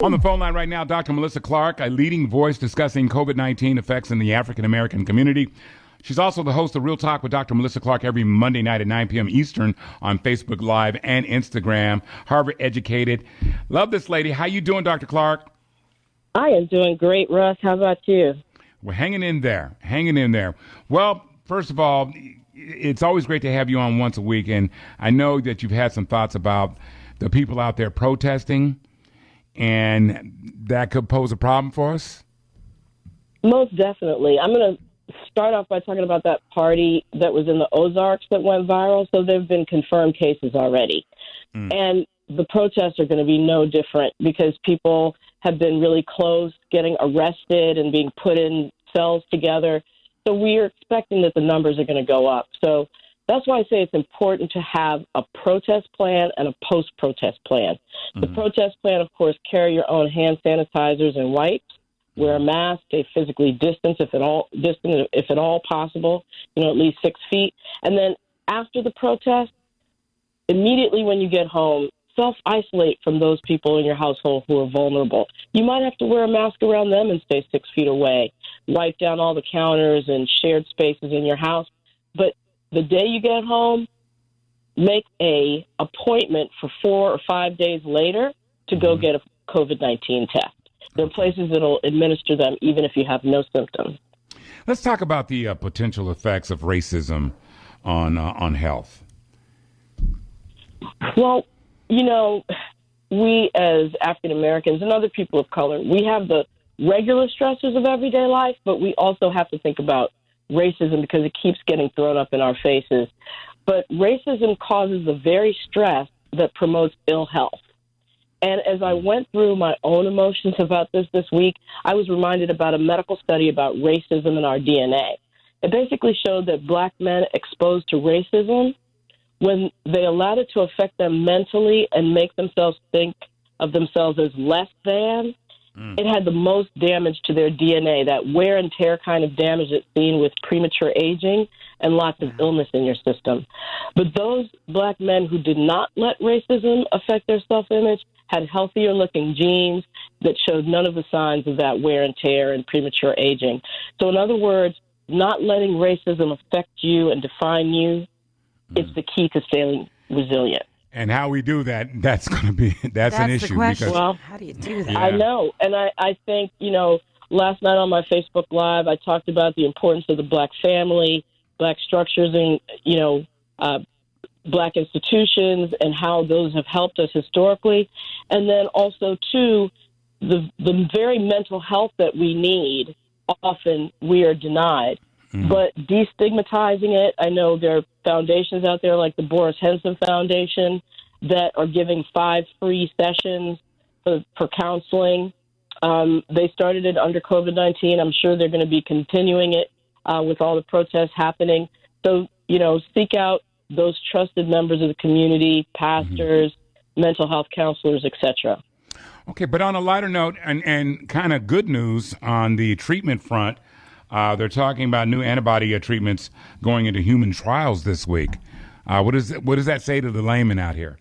On the phone line right now, Dr. Melissa Clark, a leading voice discussing COVID-19 effects in the African-American community. She's also the host of Real Talk with Dr. Melissa Clark every Monday night at 9 p.m. Eastern on Facebook Live and Instagram. Harvard educated. Love this lady. How you doing, Dr. Clark? I am doing great, Russ. How about you? We're hanging in there, hanging in there. Well, first of all, it's always great to have you on once a week, and I know that you've had some thoughts about the people out there protesting, and that could pose a problem for us. Most definitely. I'm going to start off by talking about that party that was in the Ozarks that went viral. So there have been confirmed cases already. And the protests are going to be no different because people have been really close, getting arrested and being put in cells together. So we are expecting that the numbers are going to go up. So that's why I say it's important to have a protest plan and a post-protest plan. The protest plan, of course, carry your own hand sanitizers and wipes. Wear a mask, stay physically distant if at all possible, at least 6 feet. And then after the protest, immediately when you get home, self-isolate from those people in your household who are vulnerable. You might have to wear a mask around them and stay 6 feet away. Wipe down all the counters and shared spaces in your house. But the day you get home, make a appointment for 4 or 5 days later to go get a COVID-19 test. There are places that will administer them even if you have no symptoms. Let's talk about the potential effects of racism on health. Well, we as African Americans and other people of color, we have the regular stressors of everyday life, but we also have to think about racism because it keeps getting thrown up in our faces. But racism causes the very stress that promotes ill health. And as I went through my own emotions about this week, I was reminded about a medical study about racism in our DNA. It basically showed that black men exposed to racism, when they allowed it to affect them mentally and make themselves think of themselves as less than, it had the most damage to their DNA, that wear and tear kind of damage that's seen with premature aging and lots of illness in your system. But those black men who did not let racism affect their self-image had healthier looking genes that showed none of the signs of that wear and tear and premature aging. So in other words, not letting racism affect you and define you, it's the key to staying resilient. And how we do that, that's an issue. The question. Because, Well, how do you do that? I know. And I think, last night on my Facebook Live, I talked about the importance of the black family, black structures, and, black institutions and how those have helped us historically. And then also, too, the very mental health that we need, often we are denied. But destigmatizing it, I know there are foundations out there like the Boris Henson Foundation that are giving 5 free sessions for counseling. They started it under COVID-19. I'm sure they're going to be continuing it with all the protests happening. So, seek out those trusted members of the community, pastors, mental health counselors, etc. Okay, but on a lighter note and kind of good news on the treatment front, they're talking about new antibody treatments going into human trials this week. What does that say to the layman out here?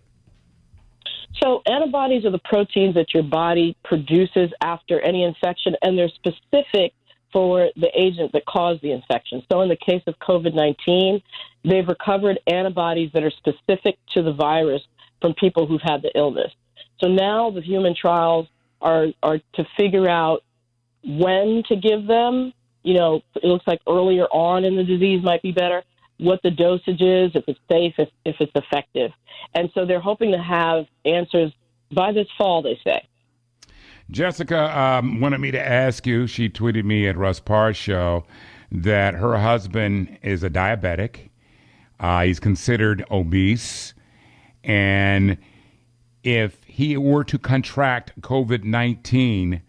So antibodies are the proteins that your body produces after any infection, and they're specific for the agent that caused the infection. So in the case of COVID-19, they've recovered antibodies that are specific to the virus from people who've had the illness. So now the human trials are to figure out when to give them. It looks like earlier on in the disease might be better, what the dosage is, if it's safe, if it's effective. And so they're hoping to have answers by this fall, they say. Jessica wanted me to ask you, she tweeted me at Russ Parr's show, that her husband is a diabetic. He's considered obese. And if he were to contract COVID-19,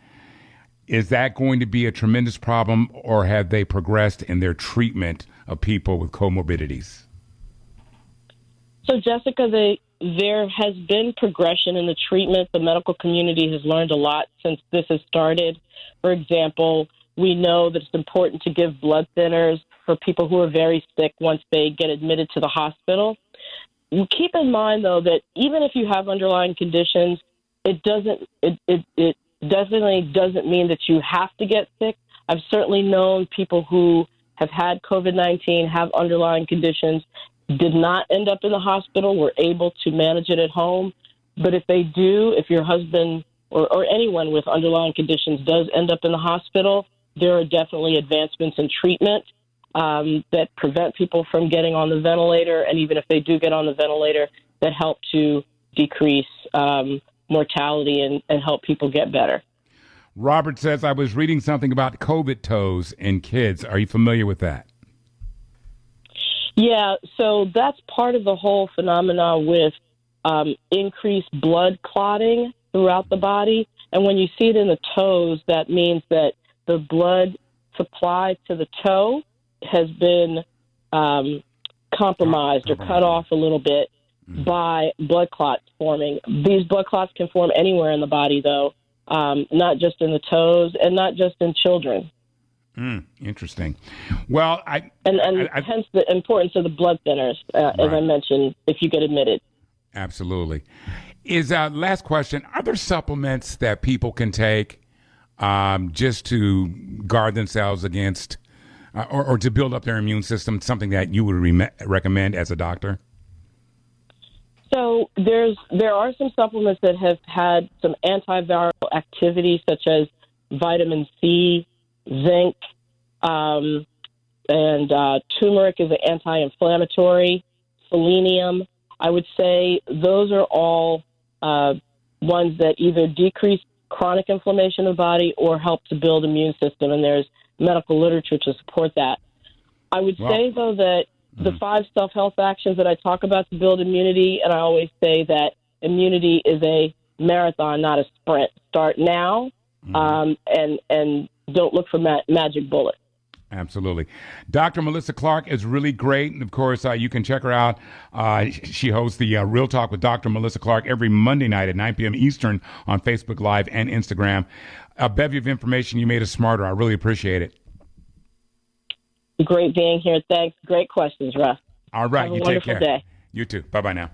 is that going to be a tremendous problem, or have they progressed in their treatment of people with comorbidities? So, Jessica, there has been progression in the treatment. The medical community has learned a lot since this has started. For example, we know that it's important to give blood thinners for people who are very sick once they get admitted to the hospital. Keep in mind, though, that even if you have underlying conditions, it doesn't. It definitely doesn't mean that you have to get sick. I've certainly known people who have had COVID-19, have underlying conditions, did not end up in the hospital, were able to manage it at home. But if they do, if your husband or anyone with underlying conditions does end up in the hospital, there are definitely advancements in treatment that prevent people from getting on the ventilator. And even if they do get on the ventilator, that help to decrease mortality and help people get better. Robert says, I was reading something about COVID toes in kids. Are you familiar with that? Yeah, so that's part of the whole phenomena with increased blood clotting throughout the body. And when you see it in the toes, that means that the blood supply to the toe has been compromised or cut off a little bit by blood clots forming. These blood clots can form anywhere in the body, though, not just in the toes and not just in children. Interesting. Well, hence the importance of the blood thinners, as I mentioned, if you get admitted. Absolutely. Last question, are there supplements that people can take just to guard themselves against or to build up their immune system, something that you would recommend as a doctor? So there are some supplements that have had some antiviral activity, such as vitamin C, zinc, and turmeric is an anti-inflammatory, selenium. I would say those are all ones that either decrease chronic inflammation of the body or help to build immune system, and there's medical literature to support that. I would say, though, that the 5 self-health actions that I talk about to build immunity, and I always say that immunity is a marathon, not a sprint. Start now, and don't look for magic bullets. Absolutely. Dr. Melissa Clark is really great. And of course, you can check her out. She hosts the Real Talk with Dr. Melissa Clark every Monday night at 9 p.m. Eastern on Facebook Live and Instagram. A bevy of information. You made us smarter. I really appreciate it. Great being here. Thanks. Great questions, Russ. All right. Have a you wonderful take care. day. You too. Bye-bye now.